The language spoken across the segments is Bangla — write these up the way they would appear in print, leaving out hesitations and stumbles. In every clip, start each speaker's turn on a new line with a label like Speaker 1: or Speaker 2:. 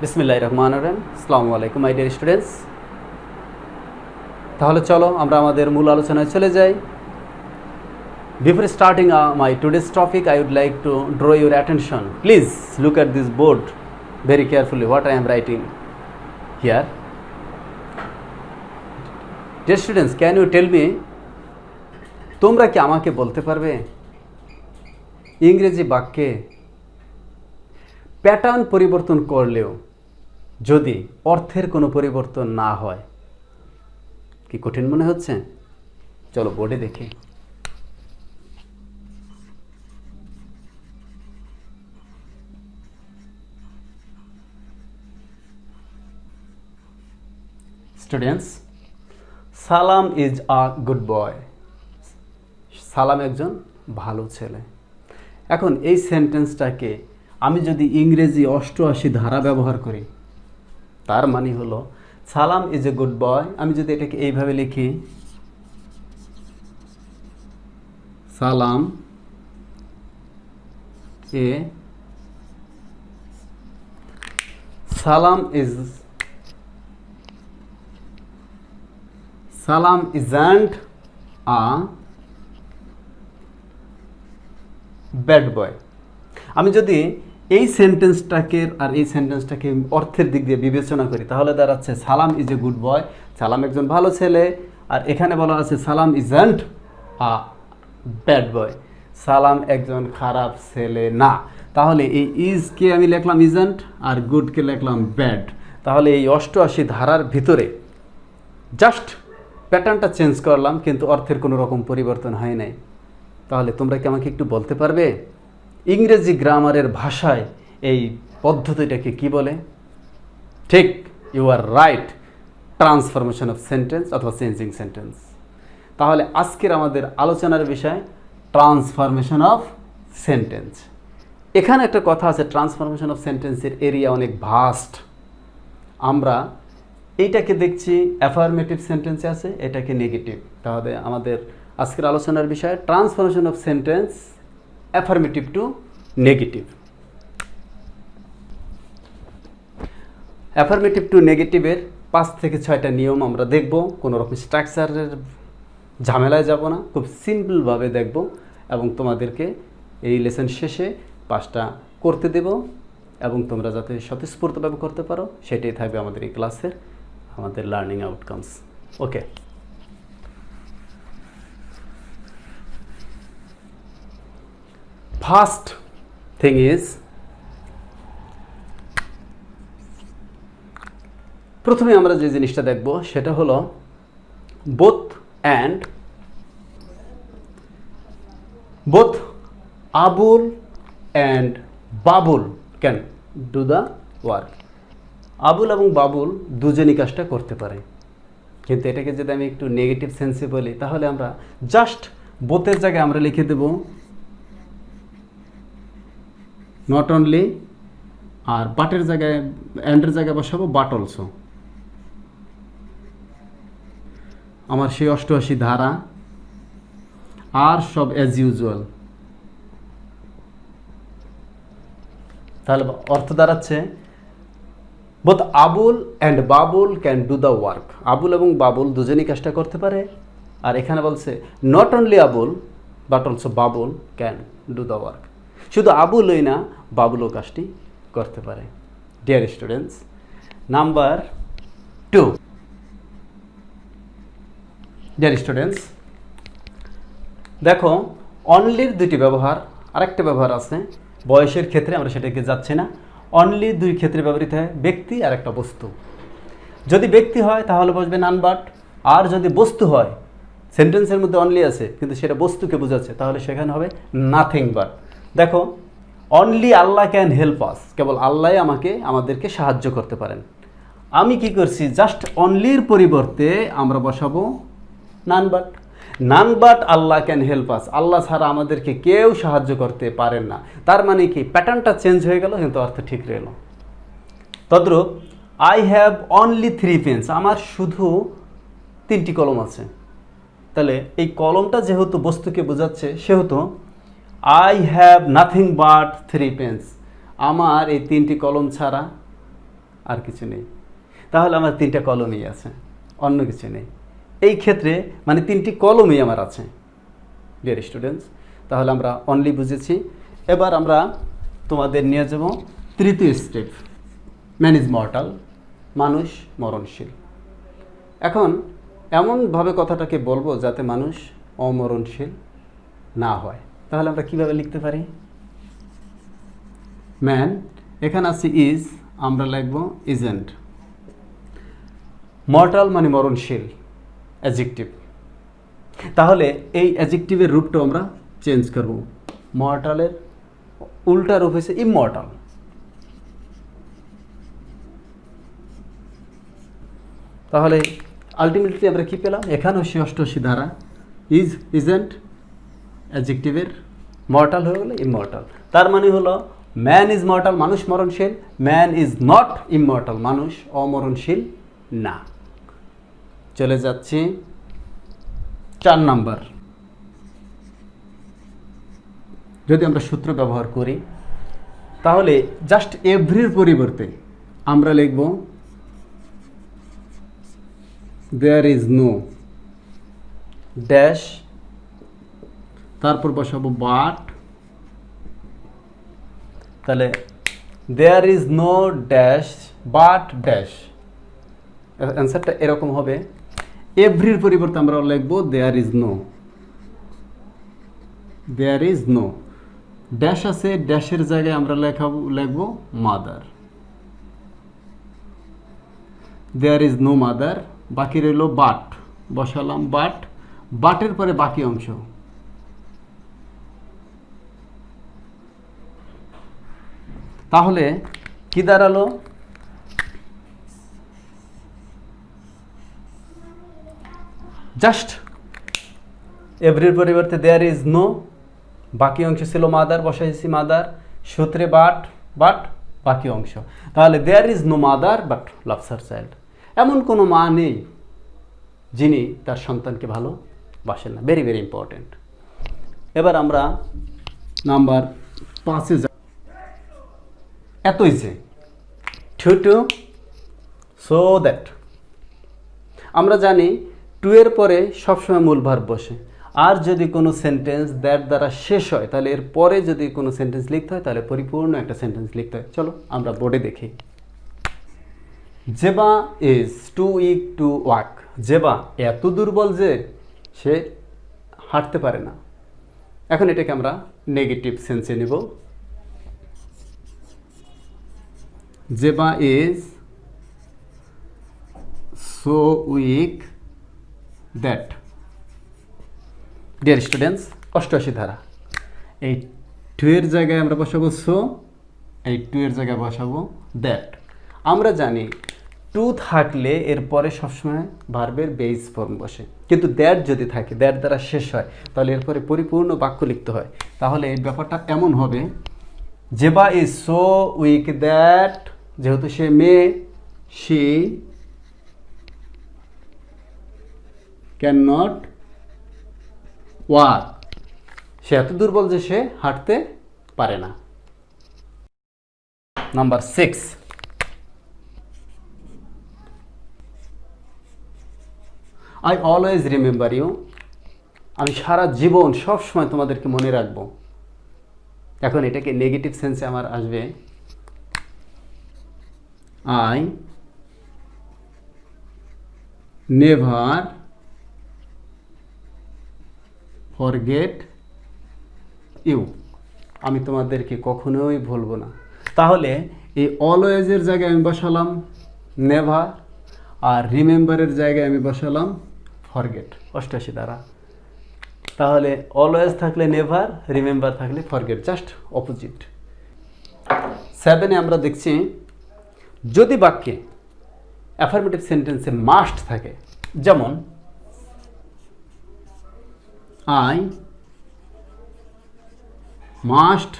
Speaker 1: বিসমিল্লাহির রহমানির রহিম। আসসালামু আলাইকুম মাই ডিয়ার স্টুডেন্টস। তাহলে চলো আমরা আমাদের মূল আলোচনায় চলে যাই। Before starting my today's topic, I would like to draw your attention. Please look at this board very carefully what I am writing here. Dear students, can you tell me, তোমরা কি আমাকে বলতে পারবে ইংরেজি বাক্যে প্যাটার্ন পরিবর্তন করলেও যদি অর্থের কোনো পরিবর্তন না হয়? কি কঠিন মনে হচ্ছে? চলো বোর্ডে দেখি। স্টুডেন্টস, সালাম ইজ আ গুড বয়। সালাম একজন ভালো ছেলে। এখন এই সেন্টেন্সটাকে আমি যদি ইংরেজি 88 ধারা ব্যবহার করি, তার মানে হলো সালাম ইজ এ গুড বয়। আমি যদি এটাকে এইভাবে লিখি, সালাম isn't a bad boy। আমি যদি এই সেন্টেন্সটাকে আর এই সেন্টেন্সটাকে অর্থের দিক দিয়ে বিবেচনা করি, তাহলে দাঁড়াচ্ছে সালাম ইজ এ গুড বয়, সালাম একজন ভালো ছেলে। আর এখানে বলা আছে সালাম ইজন্ট আ ব্যাড বয়, সালাম একজন খারাপ ছেলে না। তাহলে এই ইজকে আমি লিখলাম ইজন্ট আর গুডকে লিখলাম ব্যাড। তাহলে এই 88 ধারার ভিতরে জাস্ট প্যাটার্নটা চেঞ্জ করলাম, কিন্তু অর্থের কোনো রকম পরিবর্তন হয় নাই। তাহলে তোমরা কি আমাকে একটু বলতে পারবে ইংরেজি গ্রামারের ভাষায় এই পদ্ধতিটাকে কি বলে? ঠিক, you are right, transformation of sentence অথবা চেঞ্জিং সেন্টেন্স। তাহলে আজকের আমাদের আলোচনার বিষয় ট্রান্সফরমেশন অফ সেন্টেন্স। এখানে একটা কথা আছে, ট্রান্সফরমেশন অফ সেন্টেন্সের এরিয়া অনেক ভাস্ট। আমরা এইটাকে দেখছি অ্যাফার্মেটিভ সেন্টেন্সে আছে, এটাকে নেগেটিভ। তাহলে আমাদের আজকের আলোচনার বিষয় transformation of sentence affirmative to negative. Affirmative to নেগেটিভের 5 থেকে 6টা নিয়ম আমরা দেখব। কোনো রকম স্ট্রাকচারের ঝামেলায় যাব না, খুব সিম্পলভাবে দেখব এবং তোমাদেরকে এই লেসন শেষে 5টা করতে দেব এবং তোমরা যাতে স্বতঃস্ফূর্তভাবে করতে পারো, সেটাই থাকবে আমাদের এই ক্লাসের আমাদের learning outcomes. Okay, first thing is, প্রথমে আমরা যে জিনিসটা দেখব সেটা হলো both Abul and Babul can do the work. Abul এবং বাবুল দুজনই কাজটা করতে পারে, কিন্তু এটাকে যদি আমি একটু নেগেটিভ সেন্সে বলি, তাহলে আমরা জাস্ট বোথের জায়গায় আমরা লিখে দেব নট অনলি, আর বাটের জায়গায় অ্যান্ডের জায়গায় বসাবো বাট অলসো। আমার সেই 88 ধারা আর সব অ্যাজ ইউজুয়াল। তাহলে অর্থ দাঁড়াচ্ছে both Abul and Babul can do the work. Abul এবং বাবুল দুজনই কাজটা করতে পারে। আর এখানে বলছে not only Abul but also Babul can do the work. শুধু আবুলই না, বাবুলও কাজটি করতে পারে। Dear students, number 2। Dear students, দেখো অনলির 2টি ব্যবহার, আরেকটা ব্যবহার আছে বয়সের ক্ষেত্রে, আমরা সেটাকে যাচ্ছি না। অনলি 2 ক্ষেত্রে ব্যবহৃত হয়, ব্যক্তি আর একটা বস্তু। যদি ব্যক্তি হয় তাহলে বসবে নান বাট, আর যদি বস্তু হয়, সেন্টেন্সের মধ্যে অনলি আছে কিন্তু সেটা বস্তুকে বোঝাচ্ছে, তাহলে সেখানে হবে নাথিং বাট। দেখো only Allah can help us, কেবল আল্লাহ আমাদেরকে সাহায্য করতে পারেন। আমি কি করছি, জাস্ট অনলির পরিবর্তে আমরা বসাবো none but. None but Allah can help us, আল্লাহ ছাড়া আমাদেরকে কেউ সাহায্য করতে পারেন না। তার মানে কি, প্যাটার্নটা চেঞ্জ হয়ে গেল কিন্তু অর্থ ঠিক রইল। তদ্রূপ আই হ্যাভ অনলি 3 পেন্স, আমার শুধু 3টি কলম আছে। তাহলে এই কলমটা যেহেতু বস্তুকে বোঝাচ্ছে, সেহেতু I have nothing but 3 pens, আমার এই 3টি কলম ছাড়া আর কিছু নেই। তাহলে আমার 3টা কলমই আছে, অন্য কিছু নেই। এই ক্ষেত্রে মানে 3টি কলমই আমার আছে ডিয়ার স্টুডেন্টস। তাহলে আমরা অনলি বুঝেছি। এবার আমরা তোমাদের নিয়ে যাব তৃতীয় স্টেপ, ম্যান ইজ মর্টাল, মানুষ মরণশীল। এখন এমনভাবে কথাটাকে বলবো যাতে মানুষ অমরণশীল না হয়। তাহলে আমরা কিভাবে লিখতে পারি? ম্যান, এখানে আছে ইজ, আমরা লিখব ইজেন্ট। মর্টাল মানে মরণশীল, অ্যাডজেক্টিভ। তাহলে এই অ্যাডজেক্টিভের রূপটা আমরা চেঞ্জ করব। মর্টালের উল্টা রূপ হয়েছে ইমমর্টাল। তাহলে আলটিমেটলি আমরা কি পেলাম? এখানেও সে অষ্টআশি ধারা, ইজ ইজেন্ট অ্যাডজেক্টিভের মর্টাল হয়ে গেলে ইমমর্টাল। তার মানে হলো ম্যান ইজ মর্টাল, মানুষ মরণশীল। ম্যান ইজ নট ইমমর্টাল, মানুষ অমরণশীল না। চলে যাচ্ছি 4 নাম্বার। যদি আমরা সূত্র ব্যবহার করি তাহলে জাস্ট এভরির পরিবর্তে আমরা লিখব দেয়ার ইজ নো ড্যাশ, তারপর বসাবো বাট। তাহলে there is no dash but dash, অ্যান্সারটা এরকম হবে। এভরির পরিবর্তে আমরা লিখব there is no, there is no dash আছে, ড্যাশের জায়গায় আমরা লিখব mother. There is no mother, বাকি রইল বাট, বসালাম বাট। বাটের পরে বাকি অংশ, তাহলে কি দাঁড়ালো? জাস্ট এভরির পরিবর্তে দেয়ার ইজ নো, বাকি অংশ ছিল মাদার, বসাইছি মাদার, সূত্রে বাট বাট বাকি অংশ। তাহলে there is no mother but loves her child. এমন কোনো মা নেই যিনি তার সন্তানকে ভালোবাসেন না। Very very important. এবার আমরা নাম্বার 5-এ যাই। এতই যে টু সো দ্যাট, আমরা জানি টু এর পরে সবসময় মূল ভার্ব বসে। আর যদি কোনো সেন্টেন্স দ্যাট দ্বারা শেষ হয় তাহলে এর পরে যদি কোনো সেন্টেন্স লিখতে হয় তাহলে পরিপূর্ণ একটা সেন্টেন্স লিখতে হয়। চলো আমরা বোর্ডে দেখি। Zeba is too weak to walk. Zeba এত দুর্বল যে সে হাঁটতে পারে না। এখন এটাকে আমরা নেগেটিভ সেন্সে নেব। Zeba is so weak that. Dear students, 88 ধারা। এই টু এর জায়গায় আমরা বসাবো সো, এই টু এর জায়গায় বসাবো দ্যাট। আমরা জানি টু থাকলে এরপরে সবসময় ভার্বের বেস ফর্ম বসে, কিন্তু দ্যাট যদি থাকে, দ্যাট দ্বারা শেষ হয়, তাহলে এরপরে পরিপূর্ণ বাক্য লিখতে হয়। তাহলে এই ব্যাপারটা এমন হবে, Zeba is so weak that, যেহেতু সে মেয়ে, শি ক্যান নট ওয়াক, সে এত দুর্বল যে সে হাঁটতে পারে না। Number 6, I always remember you. আমি সারা জীবন সব সময় তোমাদেরকে মনে রাখবো। এখন এটাকে নেগেটিভ সেন্সে আমার আসবে, আই নেভার ফরগেট ইউ। আমি তোমাদেরকে কখনোই ভুলবো না। তাহলে এই অলওয়েজের জায়গায় আমি বসালাম নেভার, আর রিমেম্বারের জায়গায় আমি বসালাম ফরগেট। 88 দ্বারা। তাহলে অলওয়েজ থাকলে নেভার, রিমেম্বার থাকলে ফরগেট, জাস্ট অপোজিট। 7-এ আমরা দেখছি যদি বাক্যে অ্যাফার্মেটিভ সেন্টেন্সে মাস্ট থাকে, যেমন I must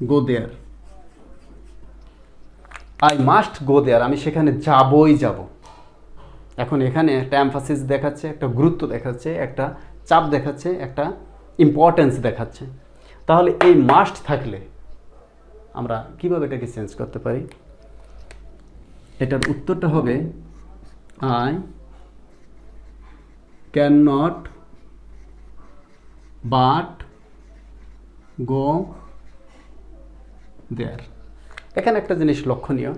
Speaker 1: go there. I must go there, আমি সেখানে যাবই যাব। এখন এখানে একটা এমফাসিস দেখাচ্ছে, একটা গুরুত্ব দেখাচ্ছে, একটা চাপ দেখাচ্ছে, একটা ইম্পর্টেন্স দেখাচ্ছে। তাহলে এই মাস্ট থাকলে আমরা কিভাবে এটাকে চেঞ্জ করতে পারি? এটার উত্তরটা হবে I can not but go there. এখানে একটা জিনিস লক্ষণীয়,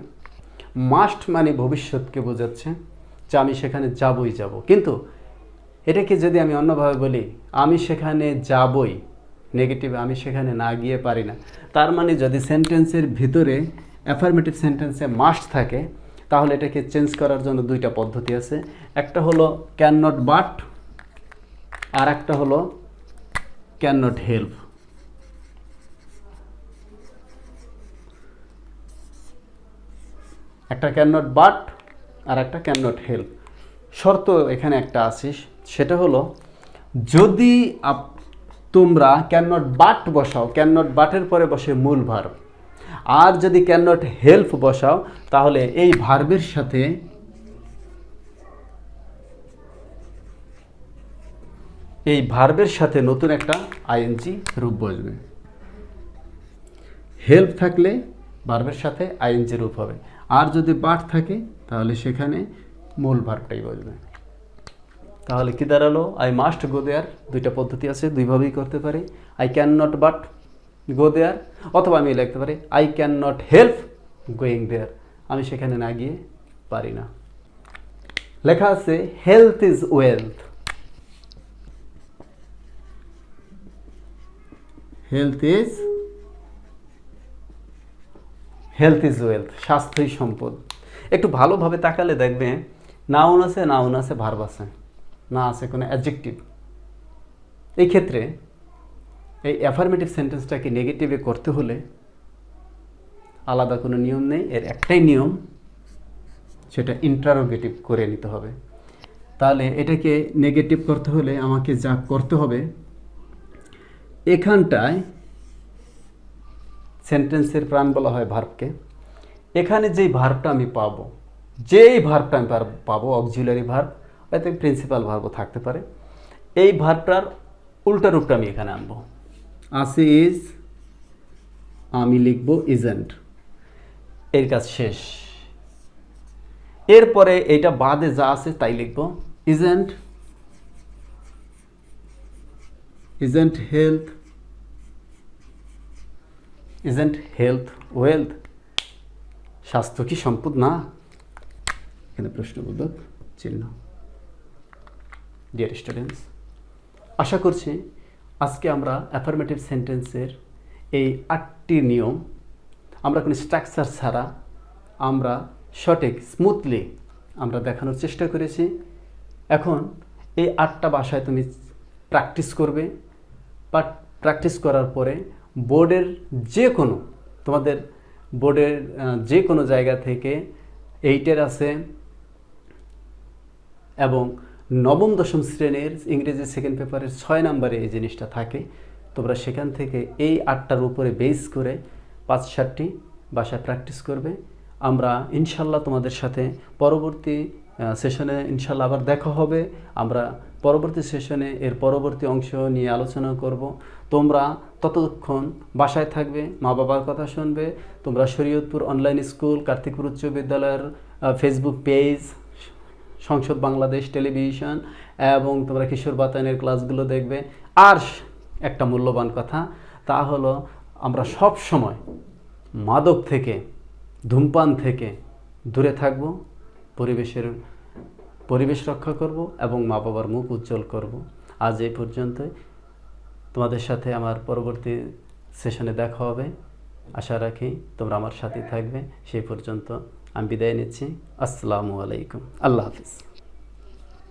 Speaker 1: মাস্ট মানে ভবিষ্যৎকে বোঝাচ্ছে যে আমি সেখানে যাবই যাব, কিন্তু এটাকে যদি আমি অন্যভাবে বলি আমি সেখানে যাবই, নেগেটিভ আমি সেখানে না গিয়ে পারি না, তার মানে যদি সেন্টেন্সের ভিতরে অ্যাফার্মেটিভ সেন্টেন্সে মাস্ট থাকে তাহলে এটাকে চেঞ্জ করার জন্য দুইটা পদ্ধতি আছে। একটা হলো ক্যান নট বাট, আর একটা হলো ক্যান নট হেল্প। একটা ক্যান নট বাট আর একটা ক্যান নট হেল্প। শর্ত এখানে একটা আছে, সেটা হলো যদি তোমরা ক্যান নট বাট বসাও, ক্যান নট বাটের পরে বসে মূল ভার্ব, আর যদি ক্যান নট হেল্প বসাও তাহলে এই ভার্বের সাথে নতুন একটা আইএনজি রূপ বসবে। হেল্প থাকলে ভার্বের সাথে আইএনজি রূপ হবে, আর যদি বাট থাকে তাহলে সেখানে মূল ভার্বটাই বসবে। তাহলে কি দাঁড়ালো? I must go there. দুইটা পদ্ধতি আছে, দুইভাবেই করতে পারি। I can not but go there, অথবা আমি লিখতে পারি I can not help going there, আমি সেখানে না গিয়ে পারি না। লেখা আছে health is wealth. Health is wealth, স্বাস্থ্যই সম্পদ। একটু ভালোভাবে তাকালে দেখবে নাউন আছে, ভার্ব আছে, না আছে কোনো অ্যাডজেক্টিভ। এই ক্ষেত্রে এই অ্যাফার্মেটিভ সেন্টেন্সটাকে নেগেটিভে করতে হলে আলাদা কোনো নিয়ম নেই, এর একটাই নিয়ম, সেটা ইন্টারোগেটিভ করে নিতে হবে। তাহলে এটাকে নেগেটিভ করতে হলে আমাকে যা করতে হবে, এখানটায় সেন্টেন্সের প্রাণ বলা হয় ভার্বকে। এখানে যেই ভার্বটা আমি পাবো অক্সিলারি ভার্ব, হয়তো প্রিন্সিপাল ভার্বও থাকতে পারে, এই ভার্বটার উল্টা রূপটা আমি এখানে আনবো। আছে ইজ, আমি লিখবো ইজেন্ট, এর কাজ শেষ। এরপরে এইটা বাদে যা আছে তাই লিখবো। ইজেন্ট হেলথ ওয়েলথ, স্বাস্থ্য কি সম্পদ না? এখানে প্রশ্নবোধক চিহ্ন। ডিয়ার স্টুডেন্টস, আশা করছি আজকে আমরা অ্যাফার্মেটিভ সেন্টেন্সের এই 8টি নিয়ম আমরা কোনো স্ট্রাকচার ছাড়া আমরা সঠিক স্মুথলি আমরা দেখানোর চেষ্টা করেছি। এখন এই 8টা ভাষায় তুমি প্র্যাকটিস করবে, প্র্যাকটিস করার পরে তোমাদের বোর্ডের যে কোনো জায়গা থেকে 8-এর আছে এবং নবম দশম শ্রেণীর ইংরেজি সেকেন্ড পেপারের 6 নম্বরে এই জিনিসটা থাকে। তোমরা সেখান থেকে এই 8টার উপরে বেস করে 5-7টি ভাষায় প্র্যাকটিস করবে। আমরা ইনশাল্লাহ তোমাদের সাথে পরবর্তী সেশনে ইনশাল্লাহ আবার দেখা হবে। আমরা পরবর্তী সেশনে এর পরবর্তী অংশ নিয়ে আলোচনা করব। তোমরা ততক্ষণ বাসায় থাকবে, মা বাবার কথা শুনবে। তোমরা শরীয়তপুর অনলাইন স্কুল, কার্তিকপুর উচ্চ বিদ্যালয়ের ফেসবুক পেজ, সংসদ বাংলাদেশ টেলিভিশন এবং তোমরা কিশোর বাতায়নের ক্লাসগুলো দেখবে। আর একটা মূল্যবান কথা, তা হলো আমরা সব সময় মাদক থেকে, ধূমপান থেকে দূরে থাকব, পরিবেশ রক্ষা করব এবং মা বাবার মুখ উজ্জ্বল করব। আজ এই পর্যন্তই। তোমাদের সাথে আমার পরবর্তী সেশনে দেখা হবে। আশা রাখি তোমরা আমার সাথে থাকবে। সেই পর্যন্ত আমি বিদায় নিচ্ছি। আসসালামু আলাইকুম। আল্লাহ হাফিজ।